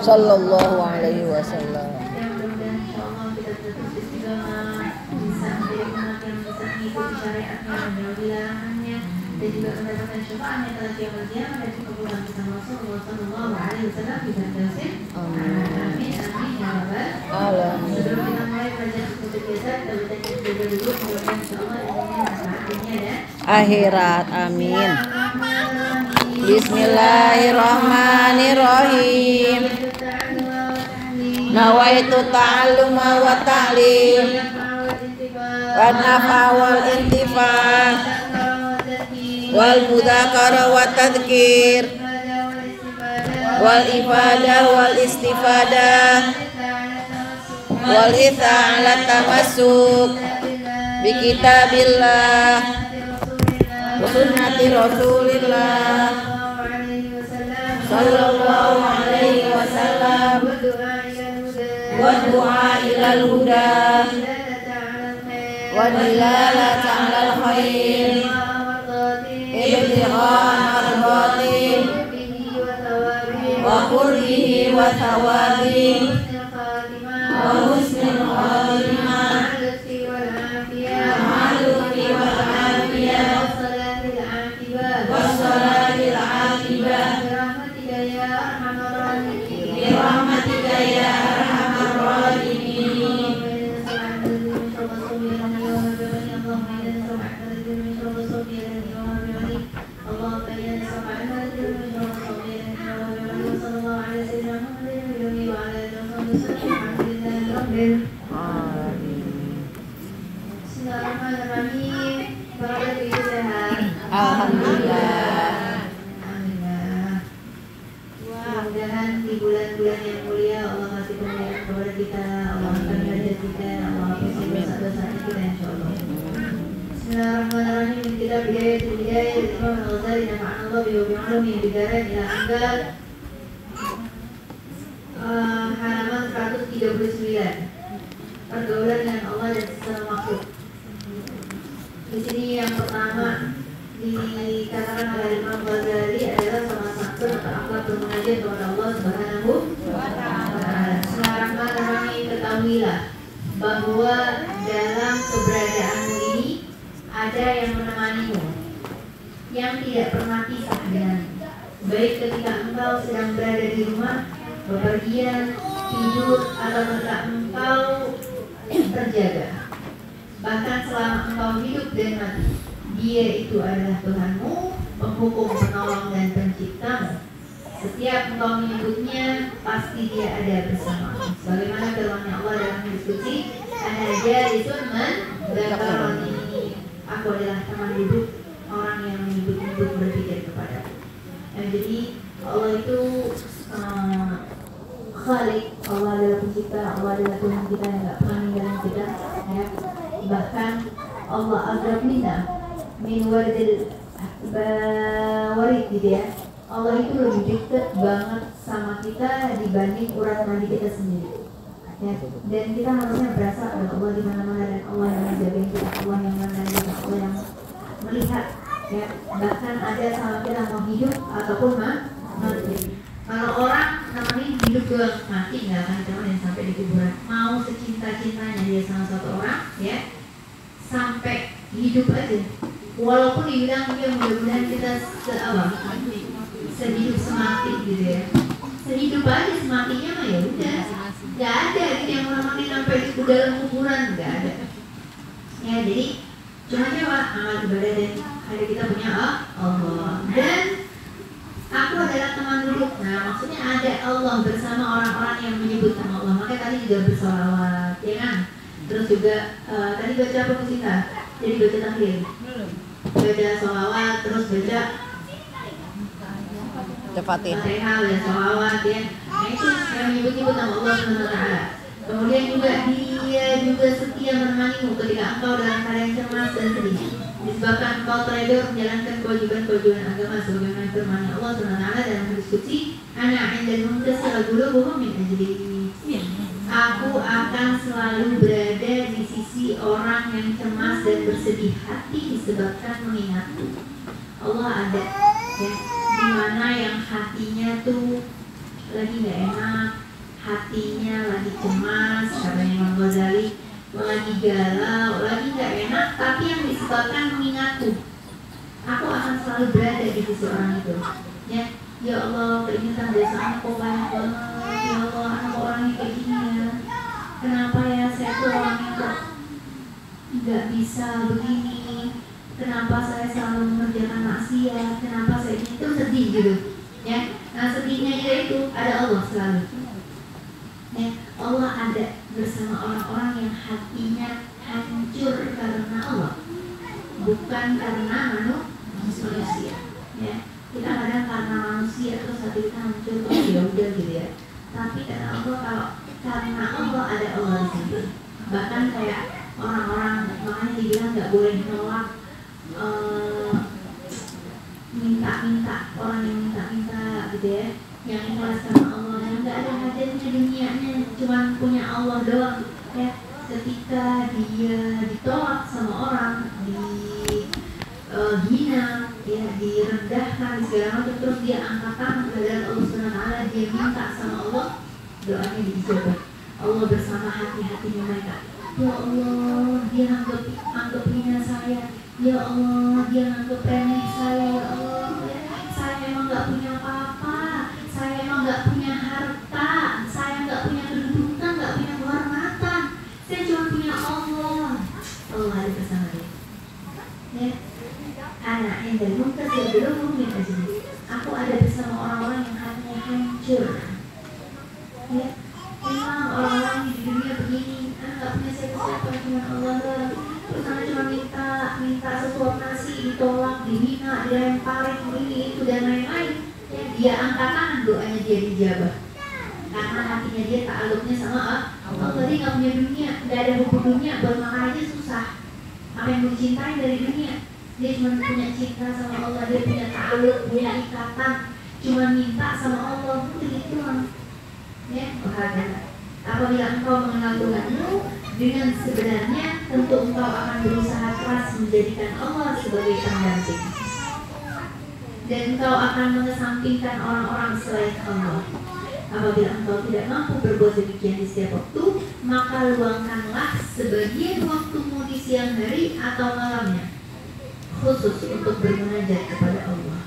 Sallallahu alaihi wasallam. Dan juga mendapatkan syafaatnya pada kiamat qiyamah dan kemuliaan bersama Rasulullah sallallahu alaihi wasallam di Firdausil. Amin amin ya rabbal alamin. Sebelum kita mulai belajar seperti biasa, kita baca juga dulu mudah-mudahan insyaallah ilmunya manfaat dunia dan akhirat. Amin. Bismillahirrahmanirrahim. Nawaitu ta'alluma wa ta'lim wa nafa wal intifa wal mudzakarah wa tadhkir wal ifadah wal istifadah wal hitha ala tamassuk bi kitabillah wa sunnati rasulillah sallallahu alaihi wasallam wa du'a ilal huda wa dilalata alal khair ibtigha mardatin wa qurbihi wa thawabih wa husnil khatimah ma'alufi wal afiyah wassalatil aqibah birahmatika ya arhamar rahimin. Bismillahirrahmanirrahim. Bapak Ibu sehat? Alhamdulillah. Mudah-mudahan di bulan-bulan yang mulia Allah kasih kemuliaan kepada kita, Allah angkat derajat kita, Allah hapus dosa-dosa kita insyaallah. Bismillahirrahmanirrahim. Kita bidayah dari Imam Al-Ghazali nafa'anallah bi ulumi bidaran ila anggal halaman 139. Pergaulan dengan Allah dan sesama makhluk. Di sini yang pertama dikatakan oleh Imam Ghazali adalah salah satu akhlak bermunajat kepada Allah Subhanahu wa Ta'ala. Bismillahirrahmanirrahim. Ketahuilah bahwa dalam keberadaanmu ini ada yang menemanimu, yang tidak pernah pisah denganmu, baik ketika engkau sedang berada di rumah, bepergian, tidur, atau ketika engkau terjaga. Bahkan selama engkau hidup dan mati, Dia itu adalah Tuhanmu, penghukum, penolong, dan penciptamu. Setiap engkau menyebutnya, pasti Dia ada bersamamu. Sebagaimana firman Allah dalam hadis qudsi, ana jalisun man dzakarani. Aku adalah teman duduk orang yang menyebut-nyebut berpikir kepadaku. Jadi Allah itu Khalik, Allah adalah pencipta, Allah adalah Tuhan kita yang tidak pernah meninggalkan kita, ya. Bahkan Allah agrabina min waridil warid gitu ya. Allah itu lebih dekat banget sama kita dibanding urat nadi kita sendiri, ya. Dan kita harusnya berasa ada Allah di mana-mana, dan Allah yang menjaga kita, Allah yang menandai kita, Allah yang melihat, ya. Bahkan ada sama kita mau hidup ataupun mati. Kalau orang namanya hidup doang, mati nggak akan ditemenin sampai di kuburan. Mau secinta-cintanya dia sama satu orang, ya, sampai hidup aja. Walaupun dibilang dia mudah-mudahan kita sehidup semati gitu ya. Sehidup aja, sematinya mah ya udah. Nggak ada gitu yang namanya sampai di dalam kuburan, nggak ada. Ya jadi cuma amal ibadah dan ada kita punya Allah. Dan aku adalah teman duduk. Nah, maksudnya ada Allah bersama orang-orang yang menyebut nama Allah. Makanya tadi juga bersolawat, ya kan? Terus juga tadi baca apa kita? Jadi baca tahlil, baca solawat, terus baca Fatihah, baca solawat, ya. Nah itu yang menyebut-nyebut nama Allah SWT. Kemudian juga Dia juga setia menemanimu ketika engkau dalam keadaan cemas dan sedih, disebabkan engkau teredor menjalankan kewajiban-kewajiban agama sebagaimana firman Allah SWT dalam hadis qudsi, ana 'indal muntasir qulubuhum min ajli. Aku akan selalu berada di sisi orang yang cemas dan bersedih hati disebabkan mengingatku. Allah ada, ya, di Dimana yang hatinya tuh lagi nggak enak, hatinya lagi cemas, kata Imam Ghazali, lagi galau, lagi nggak enak, tapi yang disebabkan mengingatku, aku akan selalu berada di sisi orang itu. Ya Allah, keinginan dosa aku banyak banget. Ya Allah, aku orangnya kayak gini ya. Kenapa ya saya tuh orangnya kok nggak bisa begini? Kenapa saya selalu mengerjakan maksiat? Kenapa saya itu sedih gitu? Ya, nah sedihnya itu ada Allah selalu. Ya, Allah ada bersama orang-orang yang hatinya hancur karena Allah, bukan karena manusia. Ya, kita kadang karena manusia terus hati kita hancur, ya udah gitu ya. Tapi karena Allah, kalau karena Allah ada Allah di sini. Bahkan kayak orang-orang makanya dibilang nggak boleh nolak minta-minta, orang yang minta-minta gitu ya, yang ikhlas sama Allah, yang nggak ada hajatnya dunianya, cuma punya Allah doang ya. Ketika dia ditolak sama orang, dihina, ya, direndahkan segala macam, terus dia angkat tangan kepada Allah SWT, dia minta sama Allah, doanya diijabah. Allah bersama hati-hatinya mereka. Ya Allah, dia anggap hina saya. Ya Allah, dia anggap remeh saya. Ya Allah, ya, saya memang nggak punya apa-apa, saya memang nggak punya harta, saya nggak punya kedudukan, nggak punya kehormatan, saya cuma punya Allah. Allah ada bersama dia. Ya, anak yang dari muka saya belum min ajli. Aku ada bersama orang-orang yang hatinya hancur. Ya, memang orang-orang di dunia begini, nggak punya siapa-siapa, cuma Allah. Terus anak cuma minta sesuap nasi, ditolak, dihina, dilemparin, ini itu dan lain-lain. Ya, dia angkat tangan, doanya dia dijabah. Karena hatinya dia ta'aluknya sama Allah. Tadi nggak punya dunia, nggak ada buku dunia, buat makan aja susah. Apa yang mau dicintai dari dunia? Dia cuma punya cinta sama Allah, dia punya ta'aluk, punya ikatan, cuma minta sama Allah, itu doang. Ya, bahagia. Apabila engkau mengenal Tuhanmu dengan sebenarnya, tentu engkau akan berusaha keras menjadikan Allah sebagai pendamping, dan engkau akan mengesampingkan orang-orang selain Allah. Apabila engkau tidak mampu berbuat demikian di setiap waktu, maka luangkanlah sebagian waktumu di siang hari atau malamnya, khusus untuk bermunajat kepada Allah.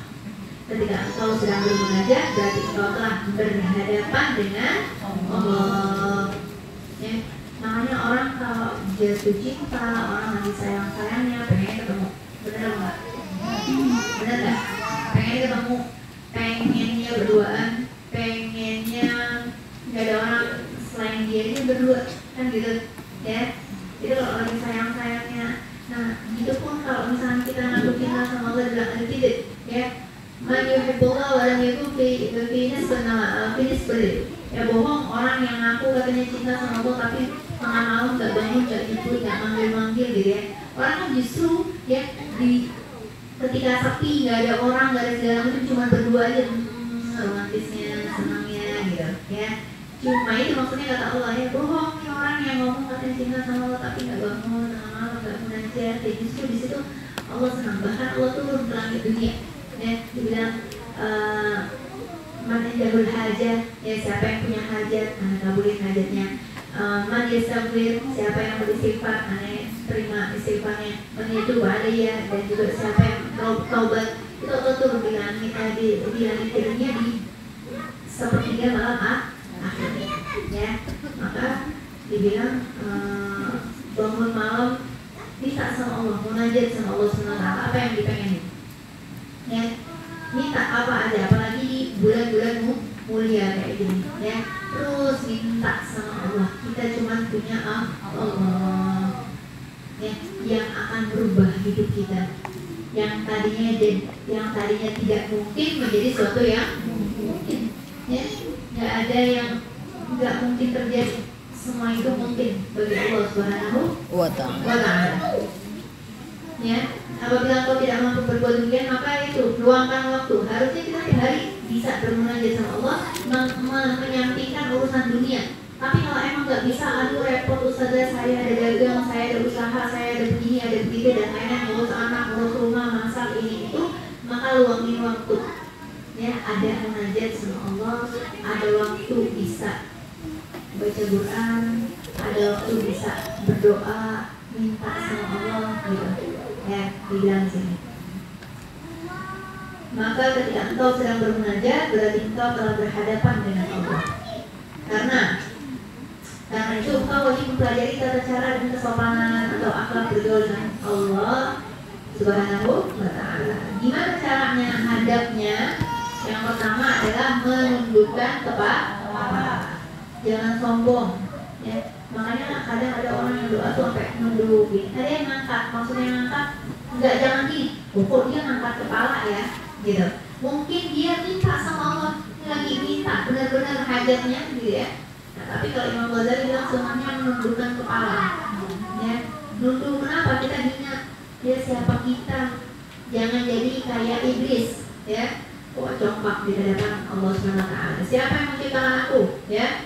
Ketika engkau sedang bermunajat, berarti engkau telah berhadapan dengan Allah. Ya, makanya orang kalau jatuh cinta, orang lagi sayang-sayangnya, pengen ketemu, bener nggak? Bener nggak? Pengen ketemu, pengennya berduaan, pengennya nggak ada orang selain dia aja berdua, kan gitu, ya? Itu kalau lagi sayang-sayangnya. Nah, gitu pun kalau misalnya kita ngaku cinta sama Allah dalam hati tidak, ya. Man yuhibbullah wa lam yakun fi nisbati. Ya bohong orang yang ngaku katanya cinta sama Allah tapi tengah malam nggak bangun, nggak nyebut, nggak manggil-manggil gitu ya. Orang kan justru ya di ketika sepi, nggak ada orang, nggak ada segala macam, cuma berdua aja, romantisnya, senangnya gitu ya. Cuma itu maksudnya kata Allah ya, bohong nih orang yang ngomong katanya cinta sama Allah tapi nggak bangun tengah malam, nggak munajat. Ya justru di situ Allah senang, bahkan Allah turun ke langit dunia. Ya, dibilang man yajabul hajat, ya siapa yang punya hajat, kabulin hajatnya. Man yastaghfir, siapa yang beristighfar, terima istighfarnya. Man yatub alayya, dan juga siapa yang taubat, itu Allah turun di langit di langit dunia di sepertiga malam akhirnya. Ya, maka dibilang bangun malam minta sama Allah, munajat sama Allah SWT, apa yang dipengenin. Ya, minta apa aja, apalagi di bulan-bulan mulia kayak gini ya, terus minta sama Allah. Kita cuma punya Allah ya, yang akan berubah hidup kita, yang tadinya tidak mungkin menjadi sesuatu yang mungkin ya. Nggak ada yang nggak mungkin terjadi, semua itu mungkin bagi Allah Subhanahu wa Ta'ala. Ya, apabila kau tidak mampu berbuat demikian, maka itu luangkan waktu. Harusnya kita tiap hari bisa bermunajat sama Allah, menyampingkan urusan dunia. Tapi kalau emang nggak bisa, aduh repot ustazah, saya ada dagang, saya ada usaha, saya ada begini, ada begitu dan lain-lain, ngurus anak, ngurus rumah, masak ini itu, maka luangin waktu. ya, ada munajat sama Allah, ada waktu bisa baca Quran, ada waktu bisa berdoa, minta sama Allah gitu. Ya, dibilang sini. Maka ketika engkau sedang bermunajat, berarti engkau telah berhadapan dengan Allah. Karena itu engkau wajib mempelajari tata cara dan kesopanan atau akhlak bergaul dengan Allah Subhanahu wa ta'ala. Gimana caranya hadapnya? Yang pertama adalah menundukkan kepala. Jangan sombong, ya. Makanya kadang ada orang yang doa tuh sampai nunduk gini. Ada yang ngangkat, maksudnya ngangkat enggak, jangan gini. Kok dia ngangkat kepala ya, gitu. Mungkin dia minta sama Allah, lagi minta benar-benar hajatnya gitu ya. Nah, tapi kalau Imam Ghazali bilang semuanya menundukkan kepala, ya. Nunduk kenapa? Kita ingat dia siapa kita. Jangan jadi kayak iblis, ya. Congkak di hadapan Allah Subhanahu wa ta'ala. Siapa yang menciptakan aku? Ya.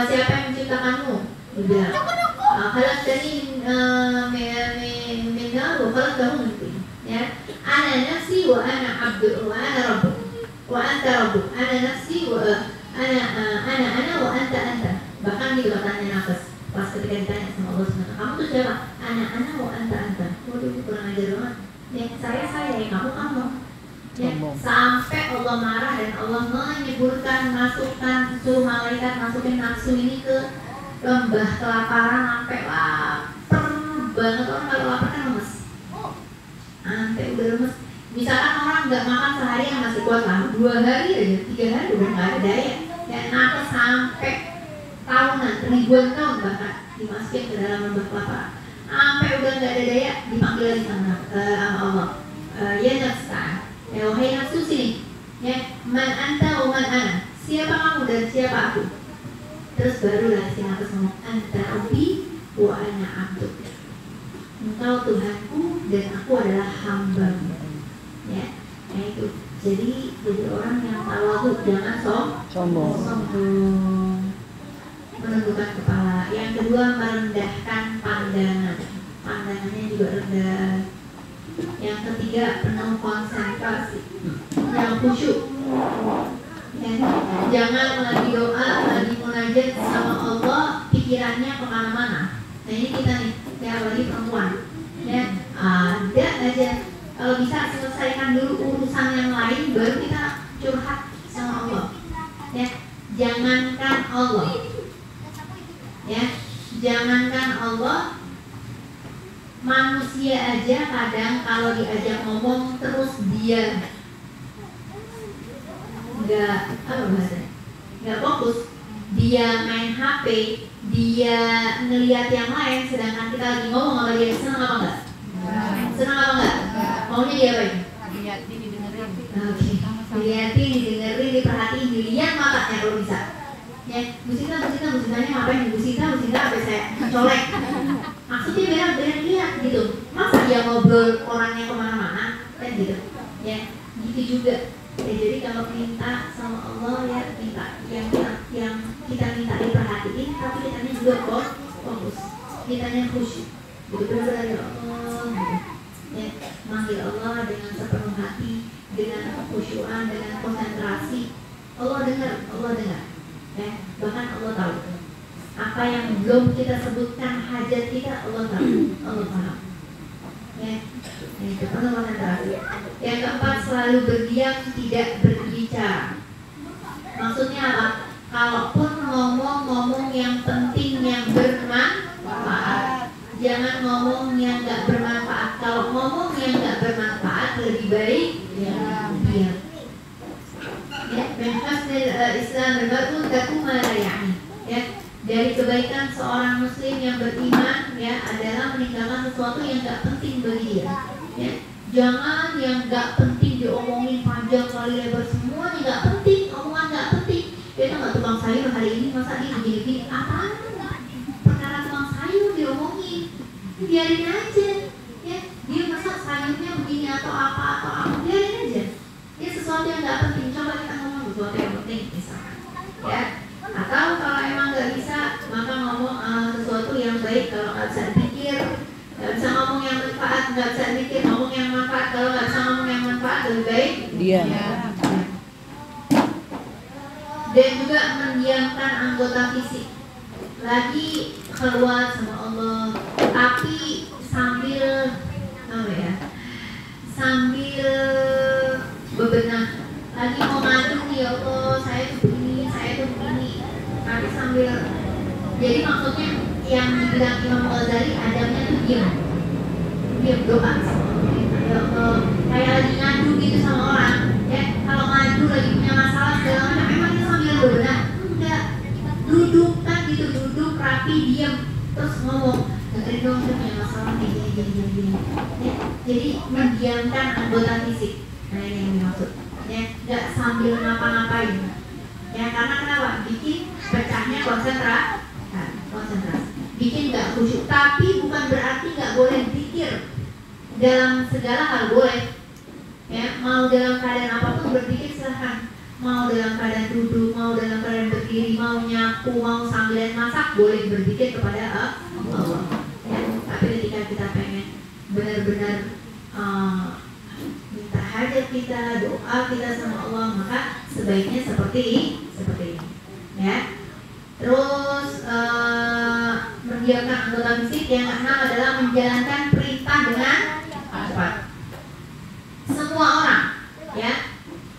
Siapa yang menciptakanmu? Dia. Khalaqtani min nar wa khalaqtahu min tin. Ya. Ana nafsi wa ana 'abdu wa ana rabbuk. Wa anta rabbuk. Ana nafsi wa ana wa anta. Bahkan di katanya nafas. Pas ketika ditanya sama Allah Subhanahu wa ta'ala, kamu tuh siapa? Ana wa anta. Waduh, kurang ajar banget. Ya, saya, kamu. Ya, sampai Allah marah dan Allah menyebutkan suruh malaikat masukin nafsu ini ke lembah kelaparan sampai lapar banget. Orang kalau lapar kan lemes, sampai udah lemes. Misalkan orang nggak makan sehari yang masih kuat lah, 2 hari aja, 3 hari udah nggak ada daya. Dan nafas sampai tahunan, ribuan tahun bahkan dimasukin ke dalam lembah kelaparan, sampai udah nggak ada daya, dipanggil lagi sama Allah. Ya nafsa. Ya, wahai nafsu sini, ya, man anta wa man ana. Siapa kamu dan siapa aku? Terus barulah si nafas ngomong, anta rabbi wa ana abduk. Engkau Tuhanku dan aku adalah hamba-Mu. Ya, itu. Jadi orang yang tawadhu, jangan sombong. Menundukkan kepala. Yang kedua, merendahkan pandangan. Pandangannya juga rendah. Yang ketiga, penuh konsentrasi, yang khusyuk. Ya, jangan lagi doa, lagi munajat sama Allah, pikirannya kemana-mana. Nah ini kita nih, ya lagi perempuan. Ya, ada aja. Kalau bisa selesaikan dulu urusan yang lain, baru kita curhat sama Allah. Ya, jangankan Allah. Ya, jangankan Allah. Manusia aja kadang kalau diajak ngomong terus dia nggak fokus, dia main HP, dia ngelihat yang lain, sedangkan kita lagi ngomong sama dia. Senang apa enggak? Senang apa enggak? Maunya dia apa ini? Dilihatin, didengerin. Oke, dilihatin, didengerin, diperhatiin, dilihat matanya kalau bisa. Ya, Bu Sita ngapain? Bu Sita apa saya colek? Maksudnya biar lihat gitu. Masa dia ngobrol orangnya kemana-mana kan gitu. Ya, gitu juga. Ya, jadi kalau minta sama Allah ya minta yang kita minta diperhatiin, tapi kitanya juga fokus, kitanya khusyuk. Gitu benar-benar ya Allah. Gitu. Ya, manggil Allah dengan sepenuh hati, dengan kekhusyuan, dengan konsentrasi. Allah dengar. Ya, bahkan Allah tahu apa yang belum kita sebutkan hajat kita, Allah tahu, Allah paham. Ya, itu penuh konsentrasi. Yang keempat, selalu berdiam, tidak berbicara. Maksudnya apa? Kalaupun ngomong yang penting, yang bermanfaat, jangan ngomong yang nggak bermanfaat. Kalau ngomong yang nggak bermanfaat, lebih baik diam. Ya, min husnil Islam al-mar'u takuma la ya'ni. Ya, dari kebaikan seorang muslim yang beriman ya adalah meninggalkan sesuatu yang nggak penting bagi dia. Ya, jangan yang nggak penting diomongin panjang kali lebar, semuanya nggak penting, omongan nggak penting. Kita nggak tukang sayur hari ini masa dia begini-begini, apaan? Perkara tukang sayur diomongin, biarin aja. Ya, dia masa sayurnya begini atau apa, biarin aja. Ya, sesuatu yang nggak penting, coba kita ngomong sesuatu yang penting misalkan. Ya. Atau kalau emang nggak bisa, maka ngomong sesuatu yang baik. Kalau nggak bisa dipikir, nggak bisa ngomong yang manfaat, nggak bisa dipikir, ngomong yang manfaat. Kalau nggak bisa ngomong yang manfaat, lebih baik dia. Ya. dan juga mendiamkan anggota fisik. Lagi keluar sama Allah, tapi sambil apa ya? Sambil bebenah. Lagi mau ngadu nih, ya Allah, saya tuh begini, tapi sambil. Jadi maksudnya yang dibilang Imam Ghazali adabnya tuh diam doa sama Allah. Ya Allah, kayak lagi ngadu gitu sama orang. Ya, kalau ngadu lagi punya masalah segala macam, emang itu sambil bebenah? Enggak, duduk kan gitu, duduk rapi, diam, terus ngomong. Dengerin dong, saya punya masalah gini. Ya, jadi mendiamkan anggota fisik. Nah ini yang dimaksud. Ya, nggak sambil ngapa-ngapain. Ya, karena kenapa? Bikin pecahnya konsentrasi. Bikin nggak khusyuk. Tapi bukan berarti nggak boleh zikir. Dalam segala hal boleh. Ya, mau dalam keadaan apapun berzikir silahkan. Mau dalam keadaan duduk, mau dalam keadaan berdiri, mau nyapu, mau sambilan masak, boleh berzikir kepada Allah. Ya, tapi ketika kita pengen benar-benar minta hajat kita, doa kita sama Allah, maka sebaiknya seperti ini. Ya. Terus mendiamkan anggota fisik. Yang keenam adalah menjalankan perintah dengan cepat. Semua orang, ya,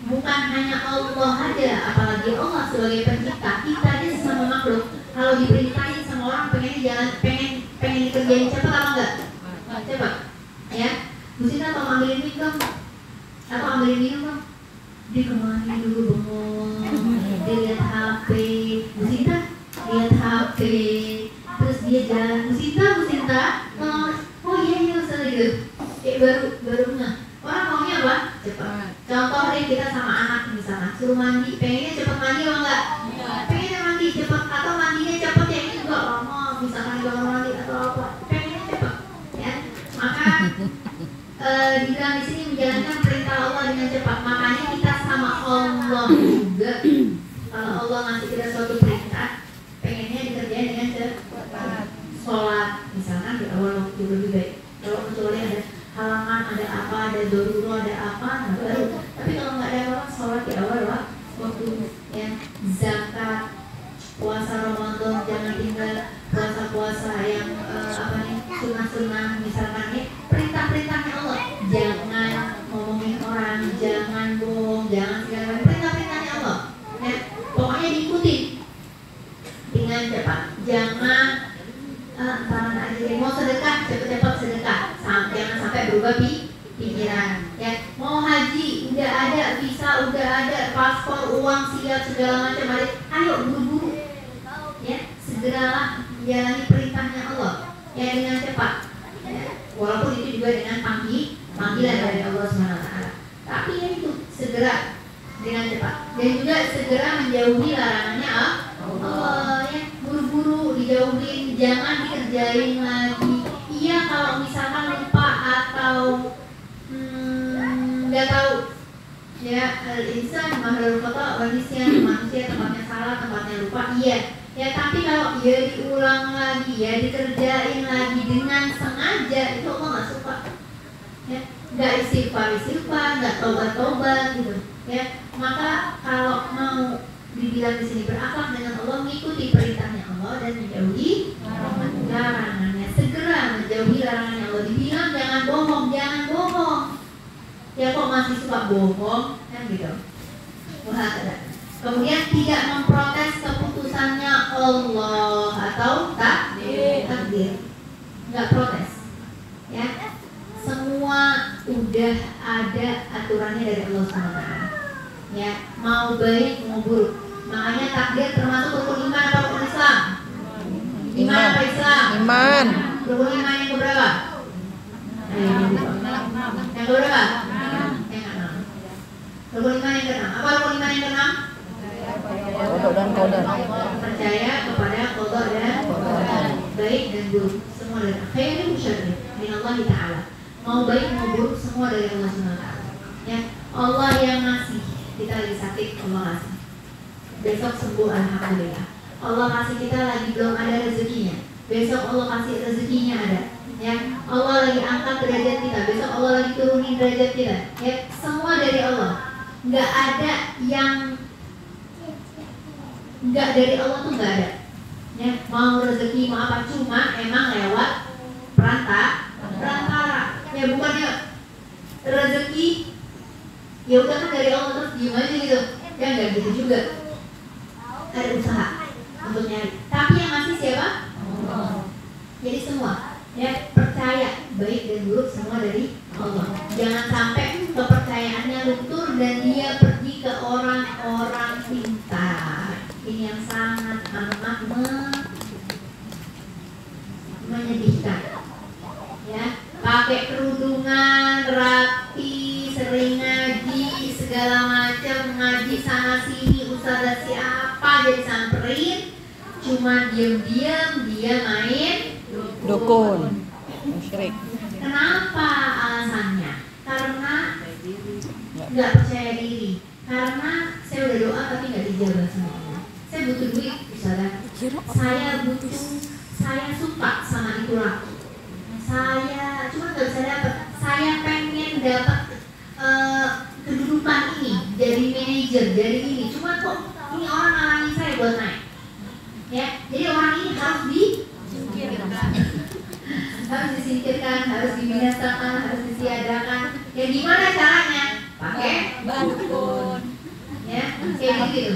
bukan hanya Allah aja, apalagi Allah sebagai pencipta. Kita aja sesama makhluk, kalau diperintahin sama orang pengen dikerjain cepat apa enggak? Cepat, ya. Bu Sinta atau ambilin minum, dong. Dia kemana dulu bengong, dia lihat HP. Bu Sinta lihat HP, terus dia jalan. Bu Sinta, oh iya usah gitu. Baru nggak. Orang maunya apa? Cepat. Contoh deh, kita sama anak misalnya, suruh mandi, pengennya cepat mandi apa enggak? Pengennya mandi cepat, atau mandinya cepat ya ini juga lama, misalkan di kamar mandi atau apa, pengennya cepat, ya. Maka dibilang di sini menjalankan perintah Allah dengan cepat. Makanya kita sama Allah juga. Kalau Allah ngasih kita suatu perintah, pengennya dikerjain dengan cepat. Sholat, misalkan di awal waktu lebih baik. Kalau kecuali ada halangan, ada apa, ada doruro, ada apa, nah baru. Tapi kalau nggak ada apa, sholat di awal waktu. Ya, zakat, puasa Ramadan, jangan tinggal puasa yang sunnah-sunnah misalkan ya. Perintah-perintahnya Allah, jangan ngomongin orang, jangan bohong, jangan segala macam. Perintah-perintahnya Allah, ya, pokoknya diikuti dengan cepat. Jangan mau sedekah cepat-cepat sedekah, jangan sampai berubah pikiran. Ya, mau haji udah ada visa, udah ada paspor, uang siap segala macam ada, ayo buru-buru. Ya, segeralah menjalani perintahnya Allah, ya, dengan cepat. Ya, walaupun itu juga dengan panggilan dari Allah SWT. Tapi ya itu segera dengan cepat, dan juga segera menjauhi larangannya Allah. Ya, buru-buru dijauhin, jangan dikerjain lagi. Iya, kalau misalkan lupa atau nggak tahu, ya, insan mahlul khata manusia tempatnya salah, tempatnya lupa, iya. Ya, tapi kalau ya diulang lagi, ya dikerjain lagi dengan sengaja, itu Allah nggak suka. Ya, nggak istighfar, nggak tobat gitu. Ya, maka kalau mau dibilang di sini berakhlak dengan Allah, mengikuti perintahnya Allah dan menjauhi larangannya. Segera menjauhi larangannya Allah. Dibilang jangan bohong. Ya, kok masih suka bohong, kan gitu. Kemudian tidak memprotes keputusannya Allah atau takdir. Nggak protes. Ya, semua udah ada aturannya dari Allah SWT. Ya, mau baik mau buruk. Makanya takdir termasuk rukun iman atau rukun Islam? Iman apa Islam? Iman. Rukun iman yang keberapa? Yang keberapa? Yang keenam. Rukun iman yang keenam. Apa rukun iman yang keenam? Qada dan qadar. Percaya kepada qada dan baik dan buruk, semua dari khairin wa syarrin min Allah Ta'ala. Mau baik mau buruk semua dari Allah SWT. Ya, Allah yang ngasih. Kita lagi sakit, Allah kasih. Besok sembuh, alhamdulillah. Allah kasih kita lagi belum ada rezekinya, besok Allah kasih rezekinya ada. Ya, Allah lagi angkat derajat kita, besok Allah lagi turunin derajat kita. Ya, semua dari Allah. Nggak ada yang Enggak, dari Allah tuh enggak ada. Ya, mau rezeki mau apa cuma emang lewat perantara. Ya bukannya rezeki ya udah kan dari Allah terus diem aja gitu. Ya enggak gitu juga. Ada usaha untuk nyari. Tapi yang masih siapa? Allah. Jadi semua ya percaya baik dan buruk semua dari Allah. Jangan sampai kepercayaannya luntur dan dia pergi ke orang-orang pintar. Ini yang sangat amat menyedihkan. Ya, pakai kerudungan rapi, sering ngaji segala macam, ngaji sana sini, ustazah siapa jadi samperin, cuma diam-diam dia main Dukun. Musyrik. Kenapa alasannya? Karena nggak percaya diri. Karena saya udah doa tapi nggak dijawab sama Allah. Saya butuh duit, ustazah. Saya suka sama itu laku. Saya cuma nggak bisa dapat. Saya pengen dapat kedudukan ini, jadi manajer, jadi ini. Cuma kok ini orang ngalangin saya buat naik. Ya, jadi orang ini harus harus disingkirkan, harus dibinasakan, harus ditiadakan. Ya gimana caranya? Pakai dukun. Ya, kayak gitu.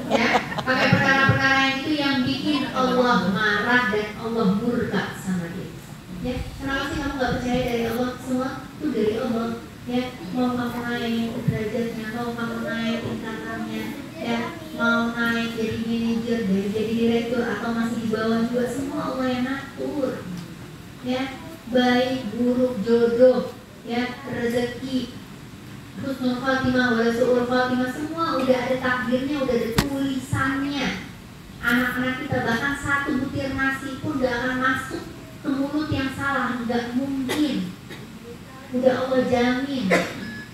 Ya, pakai perkara-perkara yang itu yang bikin Allah marah dan Allah murka sama dia. Ya, kenapa sih kamu nggak percaya dari Allah? Semua itu dari Allah. Ya, mau kamu naik derajatnya, mau kamu naik tingkatannya, ya, mau naik jadi manajer, jadi direktur atau masih di bawah juga, semua Allah yang ngatur. Ya, baik buruk jodoh, ya, rezeki, husnul khatimah, wala su'ul khatimah, semua udah ada takdirnya, udah ada tulisannya. Anak-anak kita bahkan satu butir nasi pun gak akan masuk ke mulut yang salah, nggak mungkin. Udah Allah jamin.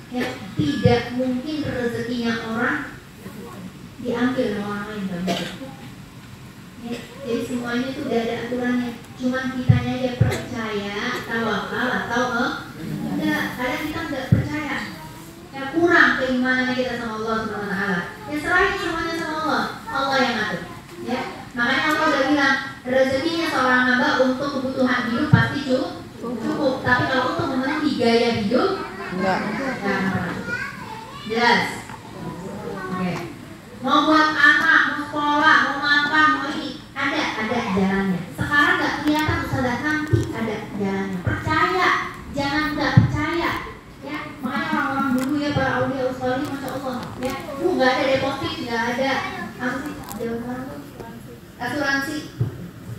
Ya, tidak mungkin rezekinya orang diambil sama orang lain, gak mungkin. Ya, jadi semuanya itu udah ada aturannya. Cuman kitanya aja percaya, tawakal atau enggak. Kadang kita nggak percaya. Ya kurang keimanannya kita sama Allah Subhanahu wa taala. Ya serahin semuanya sama Allah. Allah yang ngatur. Ya. Makanya Allah udah bilang, rezekinya seorang hamba untuk kebutuhan hidup pasti cukup. Tapi kalau untuk memenuhi gaya hidup enggak. Jelas. Oke. Mau buat anak, mau sekolah, mau makan, mau ini, ada jalannya. Sekarang nggak kelihatan, ustazah, nanti ada jalannya. Percaya, jangan nggak percaya. Ya, makanya orang-orang dulu ya, para aulia ustazah, masya Allah, ya, nggak ada deposit, nggak ada apa sih, asuransi,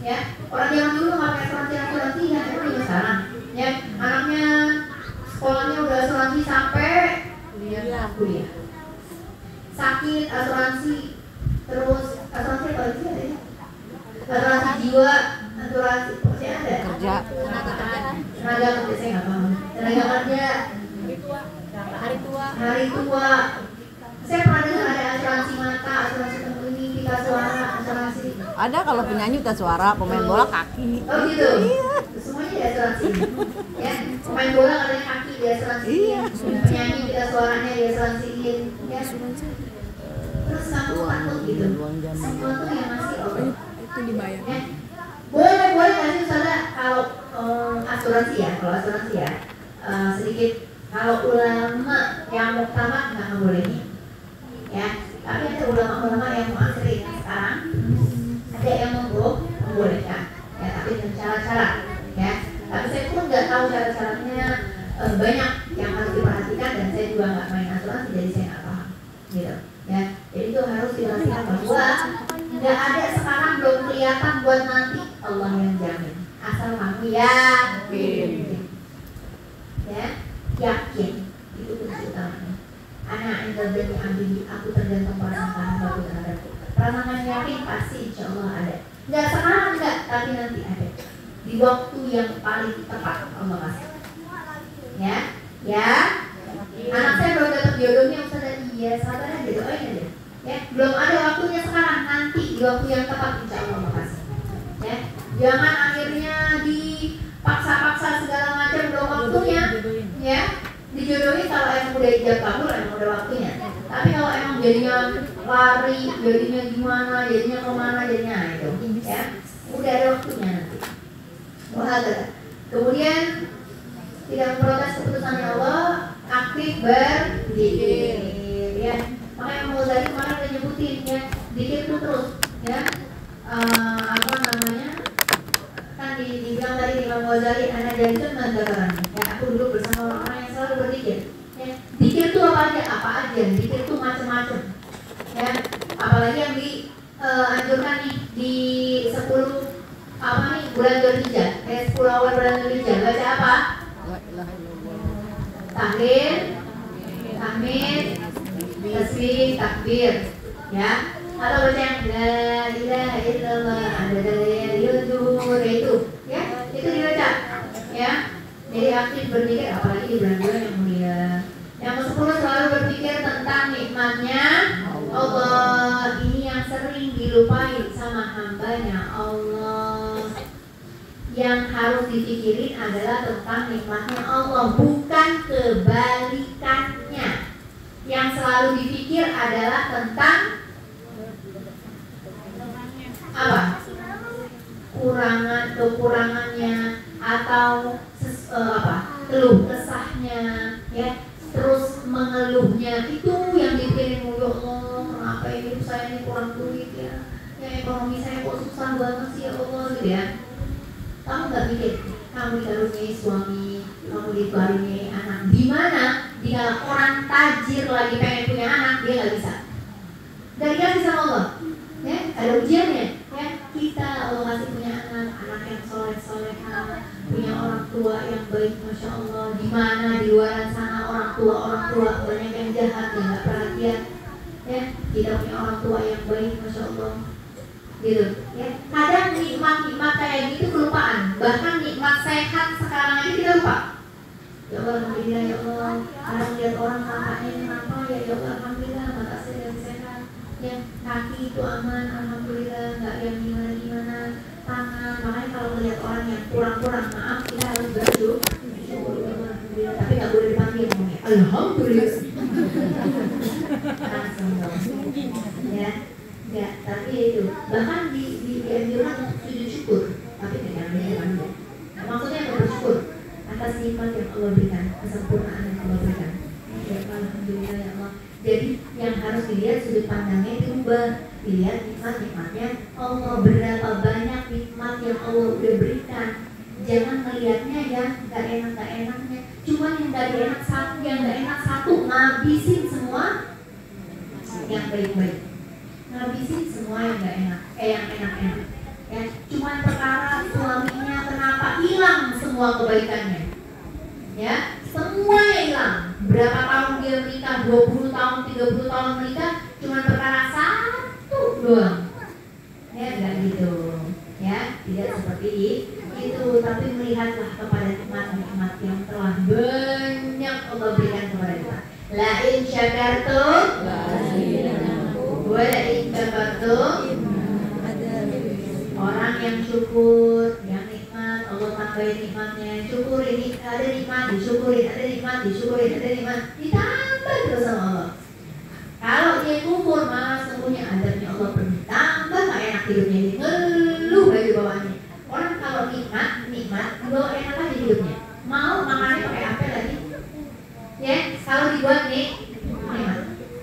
ya. Orang zaman dulu nggak pakai asuransi, ya, itu juga sekarang. Ya, anaknya sekolahnya udah asuransi sampai kuliah. Sakit, asuransi, terus asuransi apa lagi ada ya? Asuransi jiwa, asuransi pasti ada. Kerja. Tenaga kerja saya nggak paham. Tenaga kerja, hari tua. Saya pernah dengar ada asuransi mata, asuransi ini, pita suara, asuransi. Ada kalau penyanyi udah suara, pemain bola kaki. Oh gitu. Iya. Semuanya di asuransi. Ya, pemain bola katanya kaki di asuransi. Iya. Penyanyi pita suaranya di asuransiin. Ya. Terus kamu takut gitu. Semua tuh yang masih Allah. Itu dibayar. Ya. Boleh kasih ustazah kalau asuransi ya, sedikit. Kalau ulama yang muktamad nggak ngebolehin. Ya, tapi ada ulama-ulama yang mu'asirin sekarang, ada yang membolehkan. Ya, tapi dengan cara-cara. Ya, tapi saya pun nggak tahu cara-caranya, banyak yang harus diperhatikan dan saya juga nggak main asuransi jadi saya nggak paham. Gitu. Ya, jadi itu harus diperhatikan bahwa nggak ada sekarang belum kelihatan buat nanti, Allah yang jamin. Asal kamu yakin. Ya, yakin itu kunci utamanya. Anak indra ambil, aku tergantung prasangka baru terhadapku. Prasangka yakin pasti insya Allah ada. Nggak sekarang nggak, tapi nanti ada. Di waktu yang paling tepat Allah kasih. Ya. Anak saya belum dapat jodohnya, ustazah, iya sabar aja, doain aja. Ya, belum ada waktunya sekarang, nanti di waktu yang tepat insya Allah Allah kasih. Ya, jangan akhirnya dipaksa-paksa segala macam belum waktunya. Ya, dijodohin kalau emang udah ijab kabul emang udah waktunya. Tapi kalau emang jadinya lari, jadinya gimana, jadinya kemana, jadinya itu, ya udah ada waktunya nanti. Kemudian tidak memprotes keputusan Allah, aktif berzikir, ya. Makanya Imam Ghazali kemarin udah nyebutin ya, zikir itu terus, ya. Apa namanya? Kan dibilang tadi Imam Ghazali, anak dari itu mengatakan, ya aku duduk bersama orang-orang yang selalu berzikir. Ya, zikir itu apa aja? Apa aja? Zikir itu macam-macam. Ya, apalagi yang dianjurkan nih di 10 apa nih bulan Dzulhijjah, 10 awal bulan Dzulhijjah, baca apa? Tahlil, tahmid, tasbih, takbir, ya. Atau baca yang la ilaha illallah, ada zuhur itu, ya. Itu dibaca, ya. Jadi aktif berzikir, apalagi di bulan-bulan yang mulia. Yang ke-10 selalu berpikir tentang nikmatnya Allah. Ini yang sering dilupain sama hambanya Allah. Yang harus dipikirin adalah tentang nikmatnya Allah, bukan kebalikannya. Yang selalu dipikir adalah tentang apa? Kekurangannya atau keluh kesahnya, ya. Terus mengeluhnya, itu yang dipikirin. Ya Allah, kenapa hidup saya ini kurang duit ya? Ya ekonomi saya kok susah banget sih ya Allah, gitu ya. Kamu gak pikir, kamu dikaruniai suami, kamu dikaruniai anak. Gimana jika orang tajir lagi pengen punya anak, dia gak bisa? Gak dikasih sama Allah, ya, ada ujiannya, ya. Kita Allah kasih punya anak yang soleh-soleha, punya orang tua yang baik, masya Allah. Di mana di luar sana orang tua banyak yang jahat, yang nggak perhatian, ya. Kita punya orang tua yang baik, masya Allah, gitu, ya. Kadang nikmat kayak gitu kelupaan, bahkan nikmat sehat sekarang aja kita lupa. Ya Allah, alhamdulillah ya Allah. Kadang lihat orang kakaknya kenapa, ya Allah, alhamdulillah mata saya sehat, ya. Kaki itu aman, alhamdulillah, nggak yang gimana-gimana. Tangan, makanya kalau melihat orang yang kurang-kurang, maaf, kita harus bersyukur. Tapi nggak boleh dipanggil, alhamdulillah. Langsung dong, ya. Ya, tapi itu bahkan dianjurkan untuk sujud syukur, tapi tidak dipanggil. Maksudnya bersyukur atas nikmat yang Allah berikan, kesempurnaan yang Allah berikan. Ya, alhamdulillah ya Allah. Jadi yang harus dilihat sudut pandangnya diubah, dilihat nikmatnya Allah, berapa banyak nikmat yang Allah udah berikan. Jangan melihatnya yang gak enaknya. Cuma yang gak enak satu, ngabisin semua yang baik-baik. Ngabisin semua yang gak enak, yang enak-enak. Ya, cuma perkara suaminya kenapa hilang semua kebaikannya. Ya, semuanya hilang. Berapa tahun dia menikah, 20 tahun, 30 tahun menikah, cuma perkara satu doang. Ya, enggak gitu. Ya, tidak seperti itu. Tapi melihatlah kepada nikmat-nikmat yang telah banyak Allah berikan kepada kita. La in syakartum wa la in kafartum. Orang yang syukur, yang nikmat, Allah tambahin nikmatnya. Syukur ini ada nikmat, disyukurin, ada nikmat, disyukurin, ada nikmat, ditambah terus sama Allah. Kalau dia kufur, malah sesungguhnya adabnya Allah pergi tambah gak enak hidupnya, dia ngeluh baju bawahnya. Orang kalau nikmat, dibawa enak aja hidupnya. Mau makannya pakai apa lagi? Ya, kalau dibuat nih, nikmat.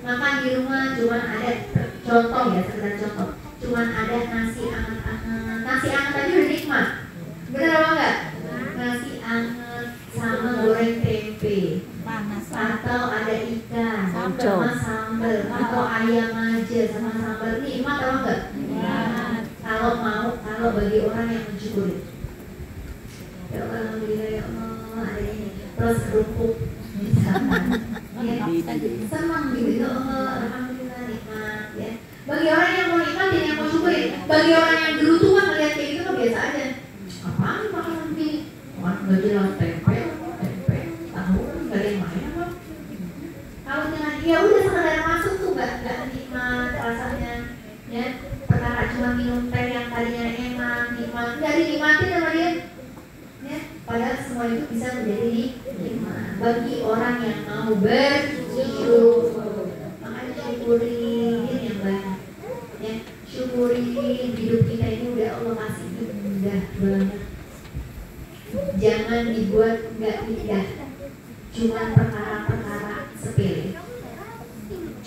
Makan di rumah cuma ada contoh ya, sekedar contoh. Cuman ada nasi anget-anget. Nasi anget aja udah nikmat. Bener apa enggak? Nasi anget sama goreng tempe. Atau ada ikan sama sambal, atau ayam aja sama sambal. Nikmat apa enggak? Kalau bagi orang yang mensyukuri. Ya Allah, alhamdulillah ya Allah, ada ini. Terus kerupuk misalkan. Ya, senang gitu ya Allah, alhamdulillah nikmat ya. Bagi orang yang mau nikmat dan yang mau syukurin. Bagi orang yang dulu tuh kan ngeliat kayak gitu kan biasa aja. Apaan makanan begini? Makan gak jelas, tempe, tahu, gak ada yang main apa? Kalau dengan ya udah sekedar masuk tuh gak nikmat rasanya. Ya, perkara cuma minum teh yang tadinya enak, nikmat, gak dinikmatin sama dia. Ya, padahal semua itu bisa menjadi nikmat bagi orang yang mau bersyukur. Makanya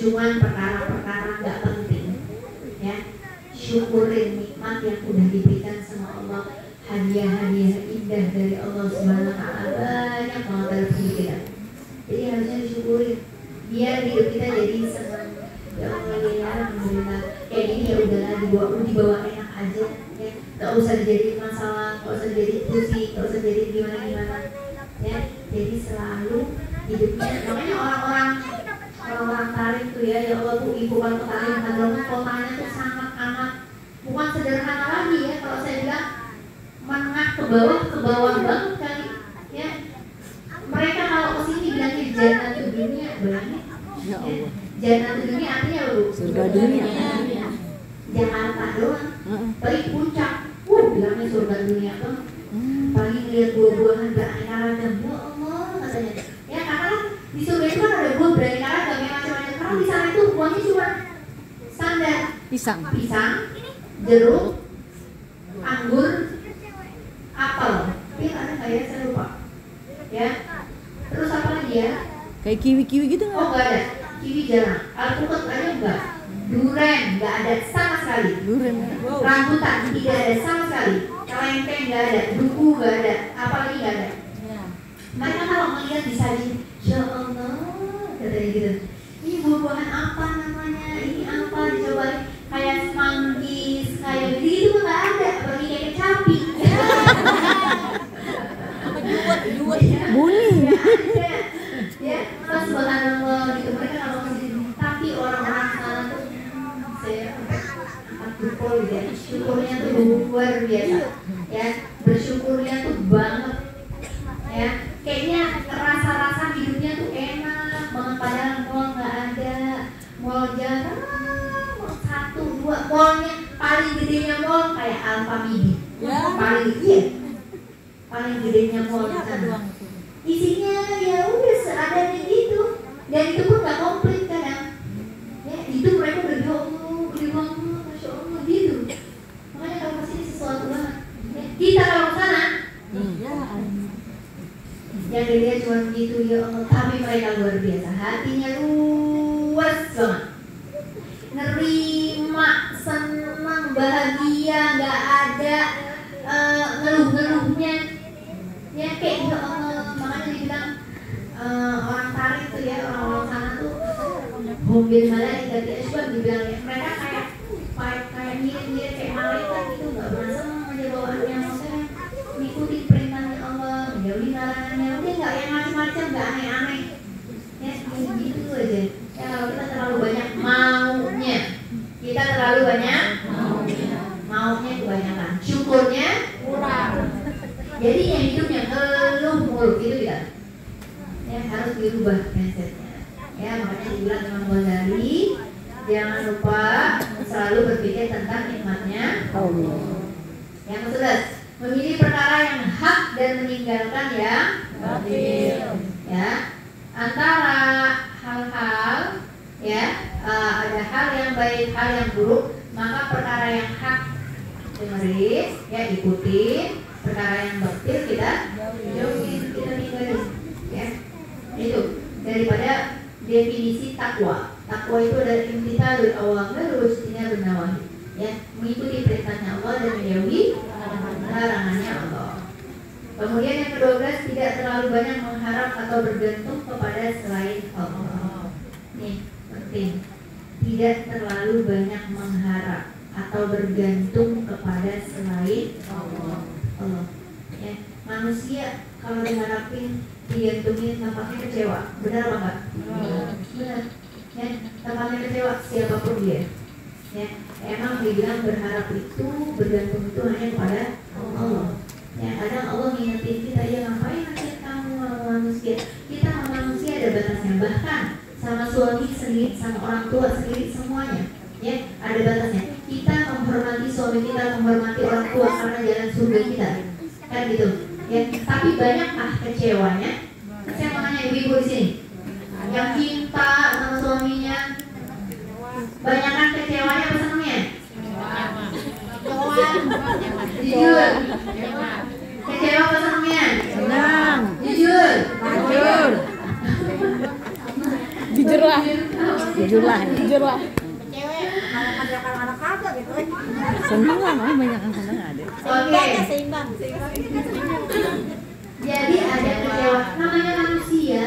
cuman perkara-perkara nggak penting, ya. Syukurin nikmat yang udah diberikan sama Allah, hadiah-hadiah indah dari Allah Subhanahu wa Ta'ala banyak banget dalam hidup kita. Jadi harusnya disyukurin biar hidup kita jadi senang. Ya Allah, ya alhamdulillah kayak gini ya udahlah, dibawa enak aja, ya. Gak usah dijadiin masalah, gak usah dijadiin pusing, gak usah dijadiin gimana-gimana, ya. Jadi selalu hidupnya, makanya orang-orang tarik tuh ya Allah tuh ibu kalau tarik Hadramaut kotanya tuh sangat amat bukan sederhana lagi ya, kalau saya bilang menengah ke bawah banget kali, ya. Mereka kalau kesini bilangnya jannah dunia, bilangnya Ya Allah. jannah dunia artinya apa, Bu? Surga dunia. Jakarta doang, paling puncak, bilangnya surga dunia tuh. Paling lihat buah-buahan beraneka ragam, ya Allah katanya. Ya karena di surga itu kan ada buah beraneka ragam yang macam-macam. Karena di sana itu buahnya cuma standar, Pisang. jeruk, anggur, apel. Iya ada nggak ya? Saya lupa. Ya. Terus apa lagi ya? Kayak kiwi-kiwi gitu Oh nggak? nggak ada. Kiwi jarang. Alpukat aja enggak. Duren nggak ada sama sekali. Durian. Rambutan tidak ada sama sekali. Kelengkeng nggak ada. Duku nggak ada. Apalagi nggak ada. Mereka kalau melihat disajiin, ya Allah, katanya gitu. Ini buah-buahan apa namanya? Ini apa? Dicobain kayak manggis, kayak gitu tuh nggak ada. Apalagi kayak kecapi. Bunyi. Nggak ada. Ya, terus subhanallah gitu. Mereka kalau kesini, tapi orang-orang sana tuh saya angkat jempol gitu ya. Syukurnya tuh luar biasa. Ya, bersyukurnya tuh banget. Ya, kayaknya rasa-rasa hidupnya tuh enak banget, padahal mall nggak ada, mall jarang, mall 1, 2, mallnya paling gedenya mall kayak Alfamidi, paling paling gedenya mall di sana. Isinya ya udah seadanya gitu, dan itu pun nggak komplit kadang. Ya, itu mereka udah gede banget, masya Allah gitu. Makanya kalau kesini sesuatu banget. Ya, kita kalau kesana yang dilihat cuma begitu, ya Allah, tapi mereka luar biasa, hatinya luas banget, nerima, senang, bahagia, nggak ada ngeluh-ngeluhnya, ya kayak ya Allah. Makanya dibilang orang tarik tuh ya, orang-orang sana tuh mobil malaikat ya, coba dibilang ya, mereka kayak mirip-mirip kayak malaikat gitu, nggak berasa aja bawaannya, maksudnya mengikuti perintahnya Allah, menjauhi larangannya, udah nggak yang macam-macam, nggak aneh-aneh, ya gitu aja. Ya kalau kita terlalu banyak maunya, maunya kebanyakan, syukurnya kurang. Jadi yang hidupnya ngeluh mulu gitu tidak, ya harus dirubah mindsetnya. Ya makanya dibilang Imam Ghazali, jangan lupa selalu berpikir tentang nikmatnya Allah. Yang ke-11, memilih perkara yang hak dan meninggalkan yang batil. Ya, antara hal-hal ya ada hal yang baik, hal yang buruk, maka perkara yang hak dengerin, ya ikutin, perkara yang batil kita jauhin, kita tinggalin. Ya, itu daripada definisi takwa. Takwa itu adalah imtithalul awamir wa ijtinabun nawahi. Ya, mengikuti perintahnya Allah dan menjauhi larangannya Allah. Kemudian yang ke-12, tidak terlalu banyak mengharap atau bergantung kepada selain Allah. Nih, penting. Tidak terlalu banyak mengharap atau bergantung kepada selain Allah. Ya, manusia kalau diharapin, digantungin, tampaknya kecewa. Benar apa enggak? Benar. Ya, tampaknya kecewa siapapun dia. Ya, emang dibilang berharap itu, bergantung itu hanya kepada Allah. Ya, kadang Allah ngingetin kita, ya ngapain nanti kamu sama manusia? Kita sama manusia ada batasnya, bahkan sama suami sendiri, sama orang tua sendiri, semuanya. Ya, ada batasnya. Kita menghormati suami kita, menghormati orang tua karena jalan surga kita, kan gitu. Ya, tapi banyakkah kecewanya? Saya mau nanya ibu-ibu di sini, yang cinta sama suaminya, banyakkan kecewanya apa senangnya? Jujur. Kecewa apa senangnya? Senang. Jujur. Jujur lah. Jujur lah. Cewek kalau ada anak kagak gitu. Seneng lah, mah banyak yang seneng ada. Seimbang. Jadi ada kecewa. Namanya manusia.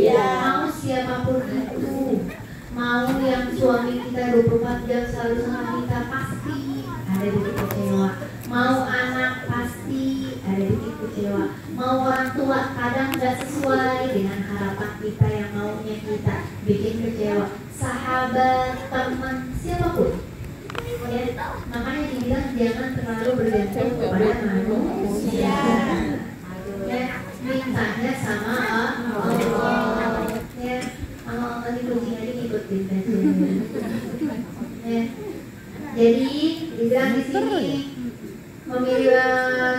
Mau siapapun itu, mau yang suami kita 24 jam selalu sama kita, pasti ada titik kecewa. Mau anak pasti ada titik kecewa. Mau orang tua kadang nggak sesuai dengan harapan kita yang maunya kita, bikin kecewa. Sahabat, teman, siapapun. Ya, makanya dibilang jangan terlalu bergantung kepada manusia. Ya, mintanya sama Allah. Ya, sama Allah di kucing aja ngikutin aja. Ya, jadi dibilang di sini memilih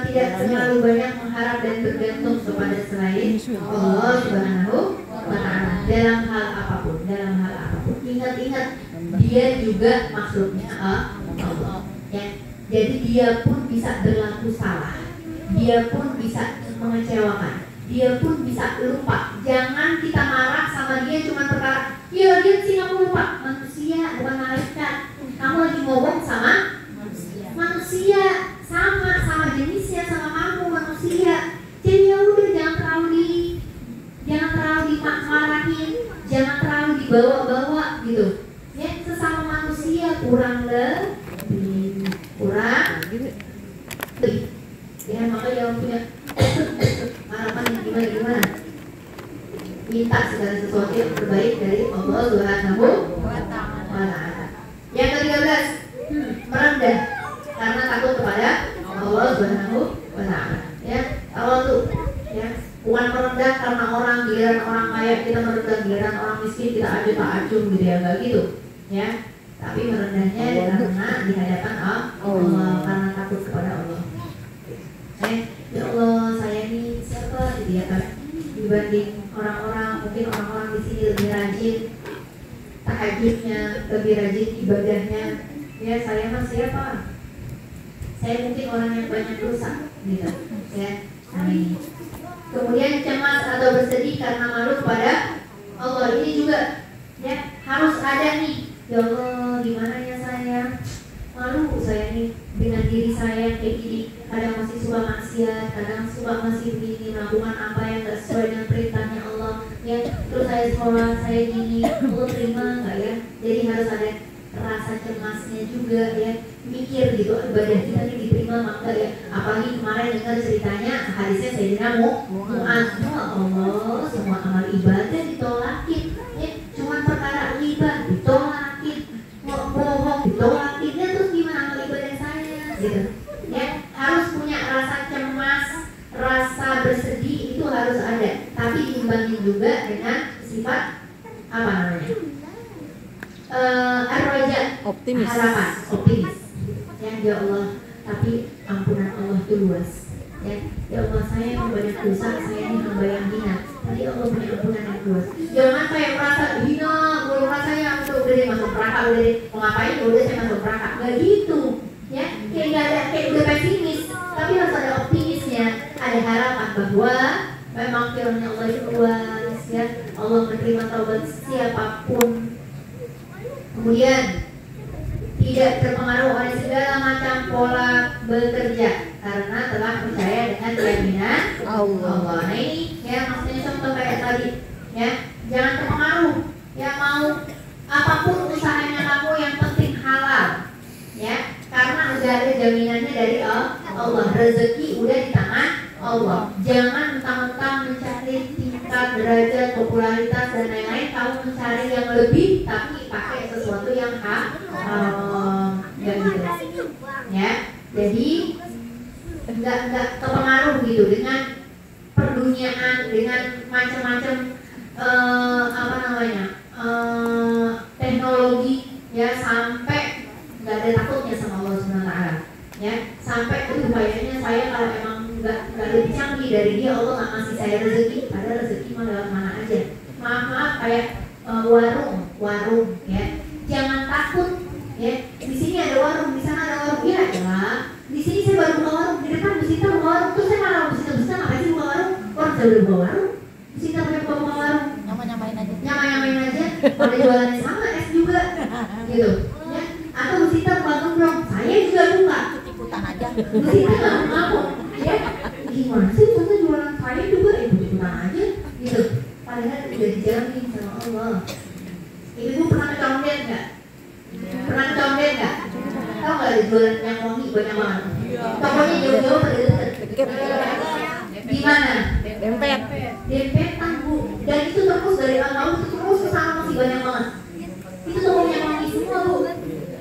tidak terlalu banyak mengharap dan bergantung kepada selain Allah Subhanahu wa Ta'ala dalam hal apapun. Ingat-ingat dia juga makhluknya Allah. Ya, jadi dia pun bisa berlaku salah, dia pun bisa mengecewakan, dia pun bisa lupa. Jangan kita marah sama dia cuma perkara, ya dia sih kamu lupa. Manusia bukan malaikat. Kamu lagi ngomong sama manusia, sama jenisnya sama kamu manusia. Jadi ya udah jangan terlalu dimarahin, jangan terlalu dibawa-bawa gitu. Ya, sesama manusia kurang lebih. Ya, maka yang punya harapan yang gimana? Minta segala sesuatu yang terbaik dari Allah Subhanahu wa Ta'ala. Yang ke-13, merendah karena takut kepada Allah Subhanahu wa Ta'ala. Ya, kalau tuh ya, bukan merendah karena giliran orang kaya kita merendah, giliran orang miskin kita acung gitu ya, enggak gitu. Ya, tapi merendahnya karena di hadapan Allah, karena takut kepada Allah. Ya Allah, saya ini siapa gitu ya kan? Dibanding orang-orang, mungkin orang-orang di sini lebih rajin tahajudnya, lebih rajin ibadahnya. Ya, saya mah siapa? Saya mungkin orang yang banyak dosa, gitu. Ya, amin. Kemudian cemas atau bersedih karena malu pada Allah, ini juga ya harus ada nih. Ya Allah, gimana ya saya? Malu saya nih dengan diri saya kayak gini. Kadang masih suka maksiat, kadang suka masih begini, melakukan apa yang gak sesuai dengan perintahnya Allah. Ya, terus saya sekolah, saya gini, Allah terima nggak ya? Jadi harus ada rasa cemasnya juga ya. Mikir gitu, ibadah kita ini diterima maka ya. Apalagi kemarin dengar ceritanya hadisnya Sayyidina Mu'adz. Allah, semua amal ibadah ditolakin. Ya, cuma perkara riba ditolakin, bohong ditolakin. Ya, terus gimana amal ibadah saya? Gitu. Ya, harus punya rasa cemas, rasa bersedih itu harus ada. Tapi diimbangi juga dengan sifat apa namanya? Ar-raja, Optimis. harapan, optimis. Ya Allah, tapi ampunan Allah itu luas. Ya Allah, saya yang banyak dosa, saya ini hamba yang hina. Tapi Allah punya ampunan yang luas. Jangan saya merasa hina, gue rasanya udah deh masuk neraka, udah deh mau ngapain, udah saya masuk neraka. Gak gitu. Ya, kayak udah pesimis. Tapi harus ada optimisnya, ada harapan bahwa memang firman Allah itu luas. Ya, Allah menerima taubat siapapun. Kemudian tidak terpengaruh oleh segala macam pola bekerja karena telah percaya dengan jaminan Allah. Nah ini ya maksudnya contoh kayak tadi ya, jangan terpengaruh ya, mau apapun usahanya kamu yang penting halal ya, karena udah ada jaminannya dari Allah. Rezeki udah di tangan Allah. Jangan mentang-mentang mencari tingkat derajat, popularitas dan lain-lain, kamu mencari yang lebih tapi pakai sesuatu yang enggak gitu ya. Jadi enggak kepengaruh gitu dengan perduniaan, dengan macam-macam apa namanya teknologi ya, sampai nggak ada takutnya sama Allah Subhanahu wa Ta'ala ya, sampai itu kayaknya saya kalau emang nggak lebih canggih dari dia, Allah nggak ngasih saya rezeki, padahal rezeki mah lewat mana aja. Maaf kayak warung ya, jangan takut ya, di sini ada warung, di sana ada warung ya, di sini saya baru buka warung, di depan Bu Sinta buka warung, terus saya malah Bu Sinta ngapain sih buka warung? Orang saya udah buka warung, Bu Sinta punya buka warung, Nyamain aja. pada jualannya sama es juga, gitu. Ya. Atau Bu Sita buka gemblong, saya juga buka. Ikutan aja. Bu Sita nggak mau, ya. Gimana sih masa jualan saya juga ikutan aja, gitu. Padahal udah dijamin sama Allah. Ibu pernah kecondet nggak? Pernah kecondet nggak? Tahu nggak ada jualan yang wangi banyak banget? Tokonya jauh-jauh pada deket. Di mana? Dempetan Bu. Dan itu terus dari awal itu terus kesana masih banyak banget. Itu tokonya wangi semua Bu.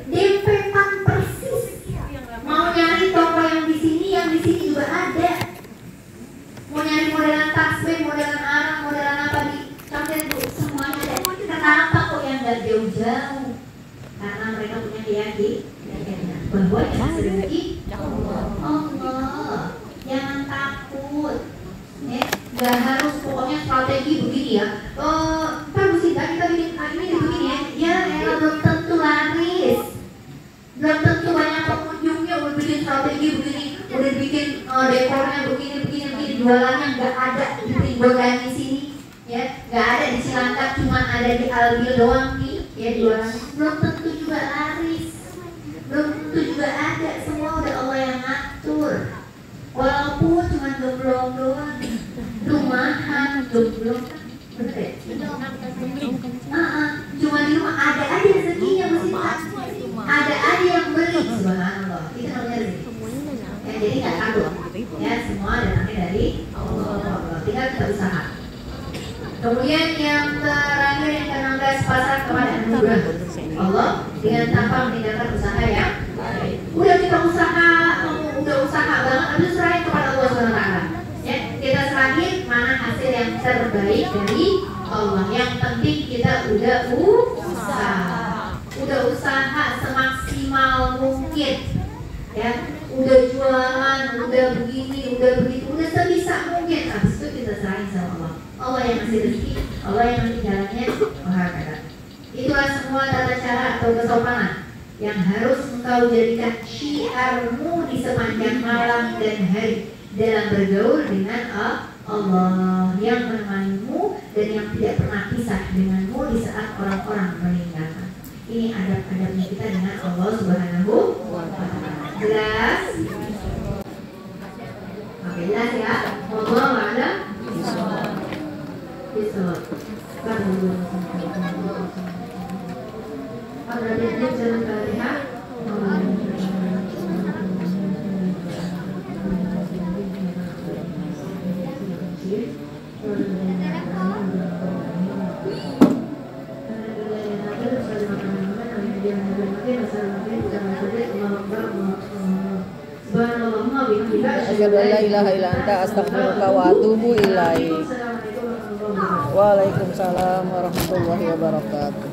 Dempetan persis. Mau nyari toko yang di sini juga ada. Mau nyari modelan tasbih, modelan arang, modelan apa di condet Bu, semuanya ada. Kenapa kok yang nggak jauh-jauh? Karena mereka punya keyakinan bahwa yang sedikit Allah, jangan takut. Gak harus pokoknya strategi begini ya. Kan Bu Sita kita bikin ini begini ya. Ya belum tentu laris, belum tentu banyak pengunjungnya. Udah bikin strategi begini, udah bikin dekornya begini, jualannya nggak ada di Pringgodan di sini. Ya, nggak ada di Cilangkap, cuma ada di Albil doang nih. Ya jualan belum tentu juga laris, belum tentu juga ada. Semua udah Allah yang ngatur. Walaupun cuma gemblong doang, rumahan gemblong, bener ya? Cuma di rumah ada aja rezekinya mesti ada aja yang beli. Subhanallah, itu namanya rezeki. Ya, jadi nggak takut. Ya semua datangnya dari Allah. Tinggal kita usaha. Kemudian yang terakhir yang ke-16, pasrah kepada anugerah Allah dengan tanpa meninggalkan usaha yang baik. Udah kita udah usaha banget, tapi serahin kepada Allah SWT. Ya, kita serahin mana hasil yang terbaik dari Allah. Yang penting kita udah usaha semaksimal mungkin. Ya, udah jualan, udah begini, udah begitu, udah sebisa mungkin. Habis itu kita serahin sama Allah. Allah yang ngasih rezeki, Allah yang ngasih jalannya, Maha. Itulah semua tata cara atau kesopanan yang harus engkau jadikan syiarmu di sepanjang malam dan hari dalam bergaul dengan Allah yang menemanimu dan yang tidak pernah pisah denganmu di saat orang-orang meninggalkan. Ini adab-adabnya kita dengan Allah Subhanahu wa Ta'ala. Jelas? Oke, jelas ya. Wallahu a'lam bishawab. Asyhadu an la ilaha illa anta astaghfiruka wa atubu ilaik. Waalaikumsalam warahmatullahi wabarakatuh.